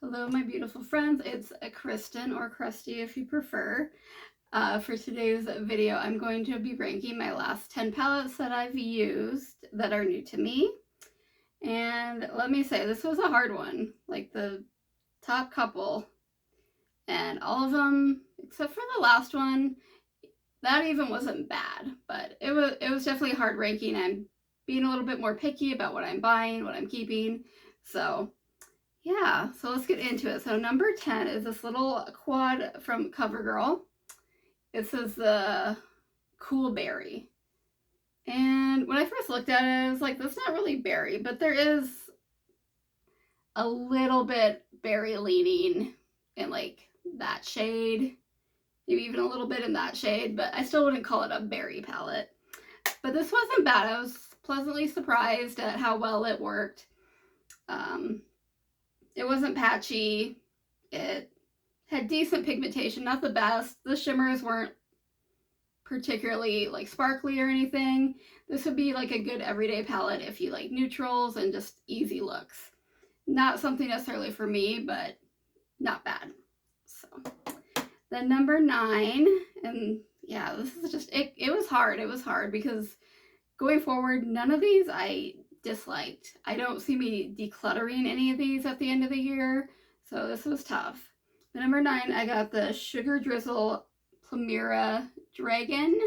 Hello, my beautiful friends. It's Kristen, or Krusty if you prefer. For today's video, I'm going to be ranking my last 10 palettes that I've used that are new to me. And let me say, this was a hard one. Like the top couple, and all of them, except for the last one, that even wasn't bad. But it was definitely hard ranking. I'm being a little bit more picky about what I'm buying, what I'm keeping. So yeah, so let's get into it. So number 10 is this little quad from CoverGirl. It says the Cool Berry. And when I first looked at it, I was like, that's not really berry, but there is a little bit berry leaning in like that shade, maybe even a little bit in that shade, but I still wouldn't call it a berry palette. But this wasn't bad. I was pleasantly surprised at how well it worked. It wasn't patchy. It had decent pigmentation, not the best. The shimmers weren't particularly like sparkly or anything. This would be like a good everyday palette if you like neutrals and just easy looks. Not something necessarily for me, but not bad. So then number 9, and yeah, this is just, it was hard. It was hard because going forward, none of these I disliked. I don't see me decluttering any of these at the end of the year, so this was tough. The number 9, I got the Sugar Drizzle Plumera Dragon,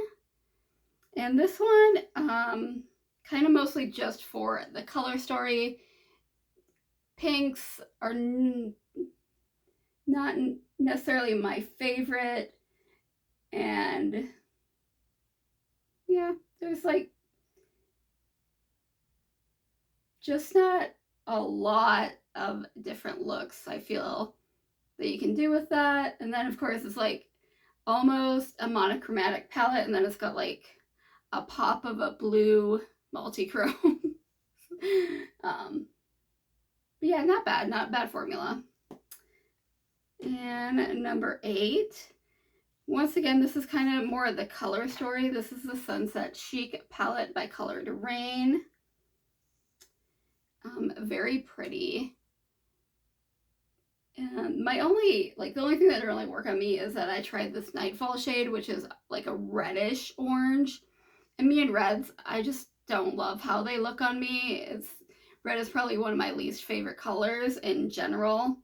and this one kind of mostly just for the color story. Pinks are not necessarily my favorite, and yeah, there's like just not a lot of different looks I feel that you can do with that. And then of course it's like almost a monochromatic palette, and then it's got like a pop of a blue multi-chrome. But yeah, not bad formula. And number 8, once again, this is kind of more of the color story. This is the Sunset Chic palette by Colored Rain. Very pretty. And the only thing that didn't really work on me is that I tried this Nightfall shade, which is like a reddish orange. And me and reds, I just don't love how they look on me. Red is probably one of my least favorite colors in general.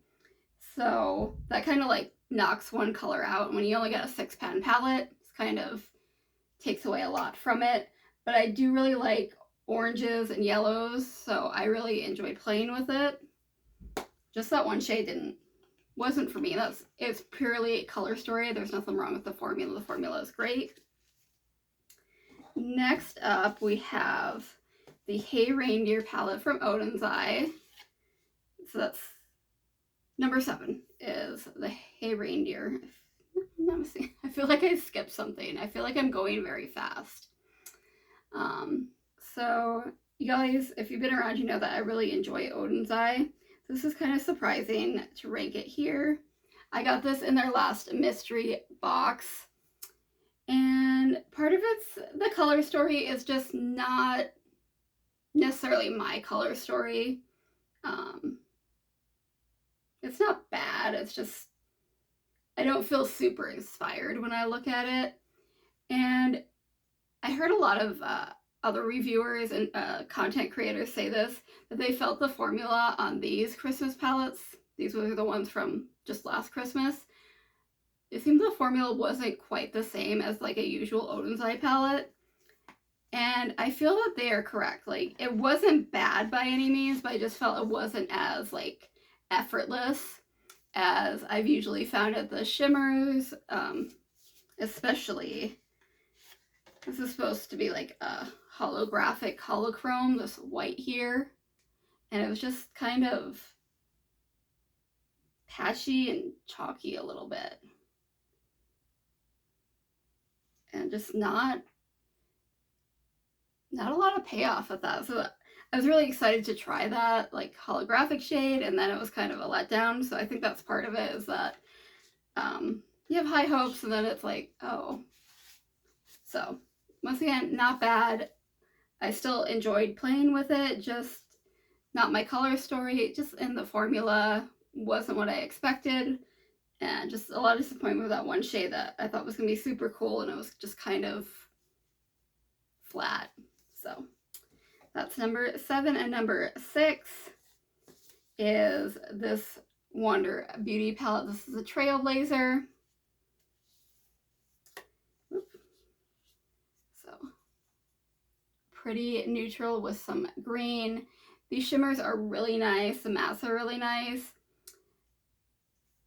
So that kind of like knocks one color out. And when you only get a 6-pan palette, it's kind of takes away a lot from it. But I do really like oranges and yellows, so I really enjoyed playing with it. Just that one shade wasn't for me. It's purely a color story. There's nothing wrong with the formula. The formula is great. Next up, we have the Hey Reindeer palette from Odin's Eye. So that's number 7 is the Hey Reindeer. I feel like I skipped something. I feel like I'm going very fast. So you guys, if you've been around, you know that I really enjoy Odin's Eye. This is kind of surprising to rank it here. I got this in their last mystery box, and part of the color story is just not necessarily my color story. It's not bad, it's just I don't feel super inspired when I look at it. And I heard a lot of other reviewers and content creators say this, that they felt the formula on these Christmas palettes, these were the ones from just last Christmas, it seemed the formula wasn't quite the same as like a usual Odin's Eye palette. And I feel that they are correct. Like, it wasn't bad by any means, but I just felt it wasn't as like effortless as I've usually found it. The shimmers, especially, this is supposed to be like a holographic holochrome, this white here, and it was just kind of patchy and chalky a little bit, and just not a lot of payoff with that. So I was really excited to try that like holographic shade, and then it was kind of a letdown. So I think that's part of it, is that you have high hopes and then it's like, oh. So once again, not bad. I still enjoyed playing with it, just not my color story, just in the formula wasn't what I expected, and just a lot of disappointment with that one shade that I thought was going to be super cool, and it was just kind of flat. So that's number 7. And number 6 is this Wander Beauty palette. This is a Trailblazer. So pretty neutral with some green. These shimmers are really nice. The mattes are really nice.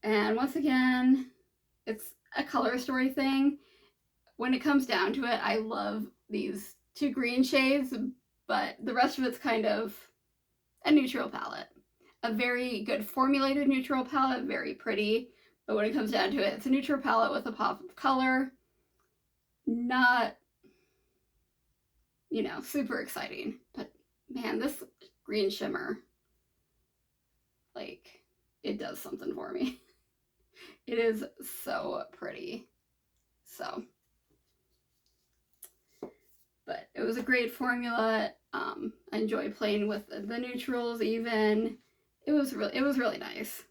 And once again, it's a color story thing. When it comes down to it, I love these 2 green shades, but the rest of it's kind of a neutral palette. A very good formulated neutral palette, very pretty, but when it comes down to it, it's a neutral palette with a pop of color. Not, you know, super exciting, but man, this green shimmer, like, it does something for me. It is so pretty. So, but it was a great formula. I enjoyed playing with the neutrals even. It was really nice.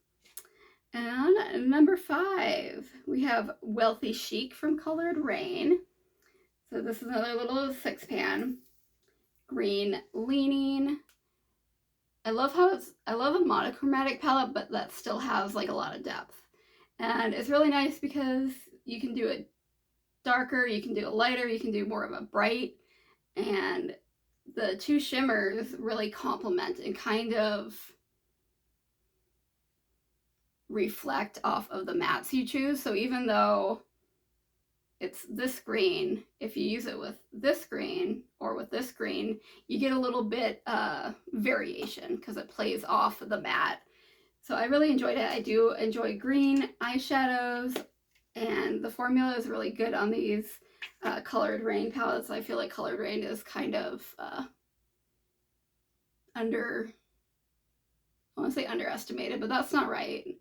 And number 5, we have Wealthy Chic from Colored Rain. So this is another little 6-pan, green leaning. I love a monochromatic palette, but that still has like a lot of depth. And it's really nice because you can do it darker, you can do it lighter, you can do more of a bright, and the 2 shimmers really complement and kind of reflect off of the mattes you choose. So even though it's this green, if you use it with this green or with this green, you get a little bit variation because it plays off the matte. So I really enjoyed it. I do enjoy green eyeshadows, and the formula is really good on these Colored Rain palettes. I feel like Colored Rain is kind of I want to say underestimated, but that's not right.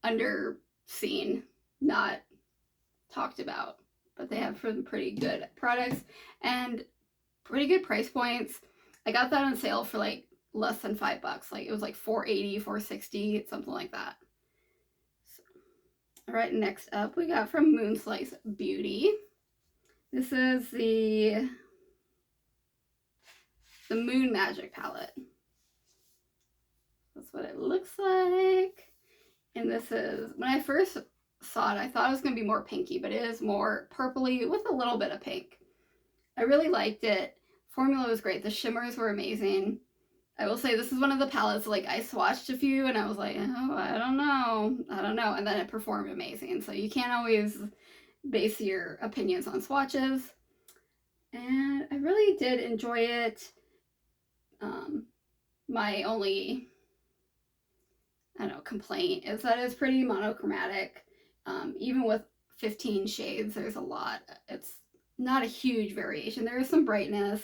Underseen, not talked about. But they have some pretty good products and pretty good price points. I got that on sale for like less than $5. Like it was like $4.80, $4.60, something like that. So, all right, next up we got from Moonslice Beauty. This is the Moon Magic palette. That's what it looks like. And this is, when I first saw it, I thought it was going to be more pinky, but it is more purpley with a little bit of pink. I really liked it. Formula was great. The shimmers were amazing. I will say this is one of the palettes, like I swatched a few and I was like, oh, I don't know. And then it performed amazing. So you can't always base your opinions on swatches. And I really did enjoy it. My only, I don't know, complaint is that it's pretty monochromatic. Even with 15 shades, there's a lot. It's not a huge variation. There is some brightness.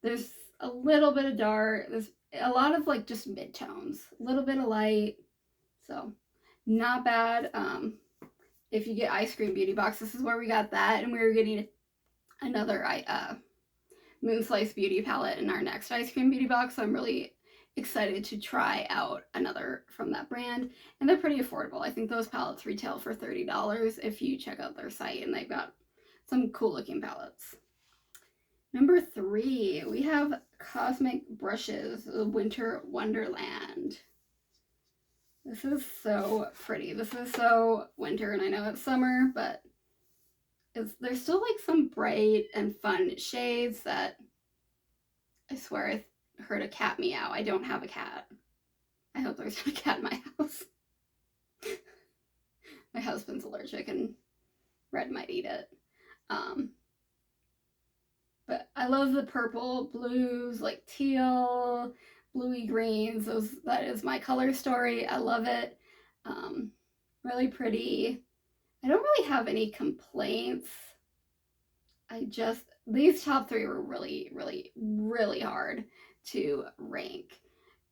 There's a little bit of dark. There's a lot of like just midtones, a little bit of light. So not bad. If you get Ice Cream Beauty Box, this is where we got that, and we were getting another Moonslice Beauty palette in our next Ice Cream Beauty Box. So I'm really excited to try out another from that brand, and they're pretty affordable. I think those palettes retail for $30 if you check out their site, and they've got some cool looking palettes. Number 3, we have Cosmic Brushes Winter Wonderland. This is so pretty. This is so winter, and I know it's summer, but there's still like some bright and fun shades that I swear I heard a cat meow. I don't have a cat. I hope there's not a cat in my house. My husband's allergic and Red might eat it. But I love the purple, blues, like teal, bluey greens. That is my color story. I love it. Really pretty. I don't really have any complaints. These top 3 were really, really, really hard to rank.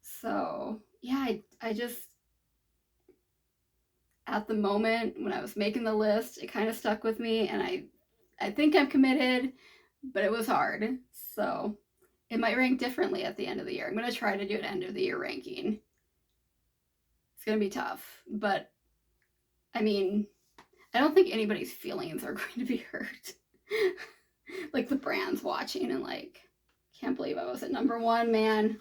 So yeah, I just, at the moment when I was making the list, it kind of stuck with me, and I think I'm committed, but it was hard. So it might rank differently at the end of the year. I'm going to try to do an end of the year ranking. It's going to be tough. But, I mean, I don't think anybody's feelings are going to be hurt. Like the brands watching and like, can't believe I was at number 1, man.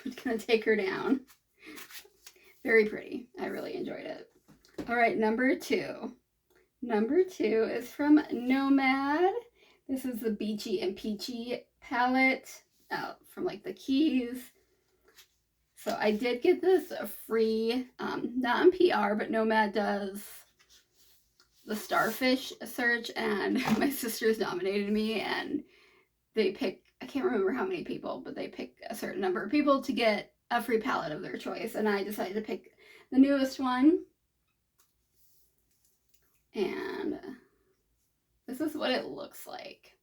I'm going to take her down. Very pretty. I really enjoyed it. All right, number 2. Number 2 is from Nomad. This is the Beachy and Peachy palette from like the Keys. So I did get this free, not on PR, but Nomad does the Starfish search, and my sisters nominated me, and they pick, I can't remember how many people, but they pick a certain number of people to get a free palette of their choice, and I decided to pick the newest one. And this is what it looks like.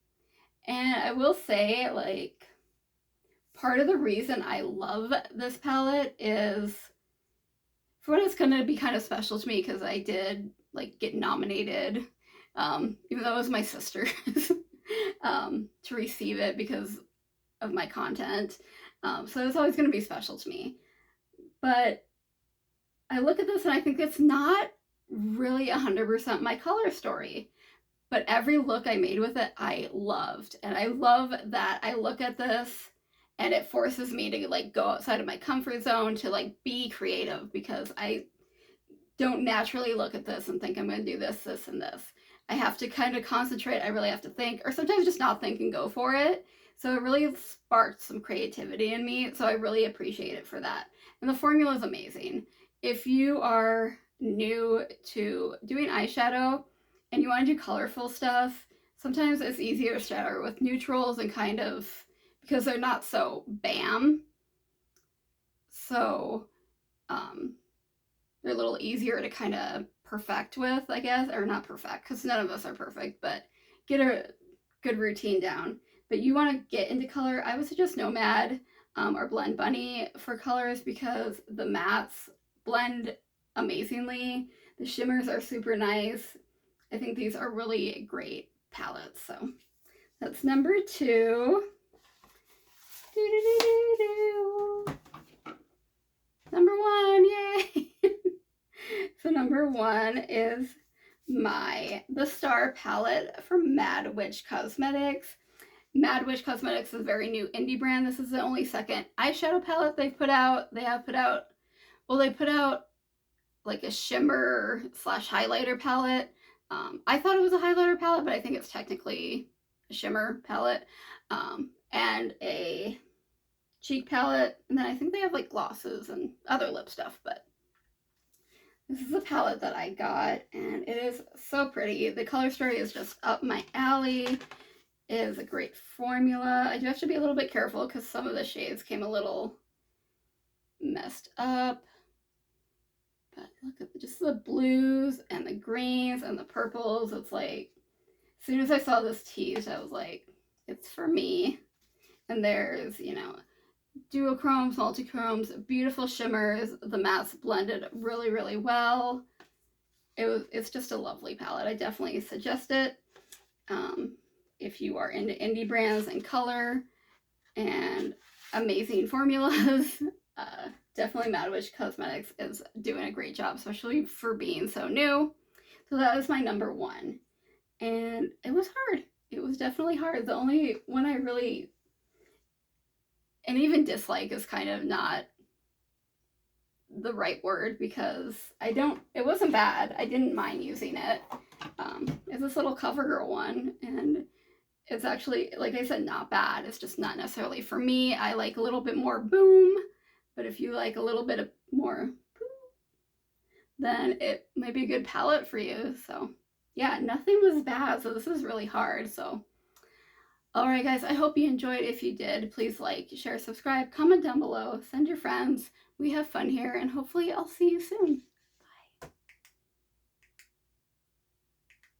And I will say, like, part of the reason I love this palette is, for one, it's going to be kind of special to me because I did like get nominated, even though it was my sister's, to receive it because of my content. So it's always going to be special to me. But I look at this and I think it's not really 100% my color story. But every look I made with it, I loved. And I love that I look at this and it forces me to like go outside of my comfort zone to like be creative, because I don't naturally look at this and think I'm going to do this, this, and this. I have to kind of concentrate. I really have to think, or sometimes just not think and go for it. So it really sparked some creativity in me. So I really appreciate it for that. And the formula is amazing. If you are new to doing eyeshadow and you want to do colorful stuff, sometimes it's easier to start with neutrals and kind of, because they're not so bam. So they're a little easier to kind of perfect with, I guess, or not perfect, because none of us are perfect, but get a good routine down. But you want to get into color, I would suggest Nomad or Blend Bunny for colors, because the mattes blend amazingly. The shimmers are super nice. I think these are really great palettes. So that's number 2. Number 1, yay! So number 1 is the Star palette from Mad Witch Cosmetics. Mad Witch Cosmetics is a very new indie brand. This is the only second eyeshadow palette they've put out. They put out like a shimmer / highlighter palette. I thought it was a highlighter palette, but I think it's technically a shimmer palette. And a cheek palette. And then I think they have like glosses and other lip stuff, but this is the palette that I got, and it is so pretty. The color story is just up my alley. It is a great formula. I do have to be a little bit careful because some of the shades came a little messed up. But look at just the blues and the greens and the purples. It's like, as soon as I saw this teased, I was like, it's for me. And there's, you know, duochromes, multichromes, beautiful shimmers. The mattes blended really, really well. It's just a lovely palette. I definitely suggest it. If you are into indie brands and color and amazing formulas, definitely Mad Witch Cosmetics is doing a great job, especially for being so new. So that was my number 1. And it was hard. It was definitely hard. The only one I really, and even dislike is kind of not the right word, because it wasn't bad. I didn't mind using it. It's this little CoverGirl one, and it's actually, like I said, not bad. It's just not necessarily for me. I like a little bit more boom, but if you like a little bit of more boom, then it might be a good palette for you. So yeah, nothing was bad. So this is really hard. So alright guys, I hope you enjoyed. If you did, please like, share, subscribe, comment down below, send your friends. We have fun here, and hopefully I'll see you soon.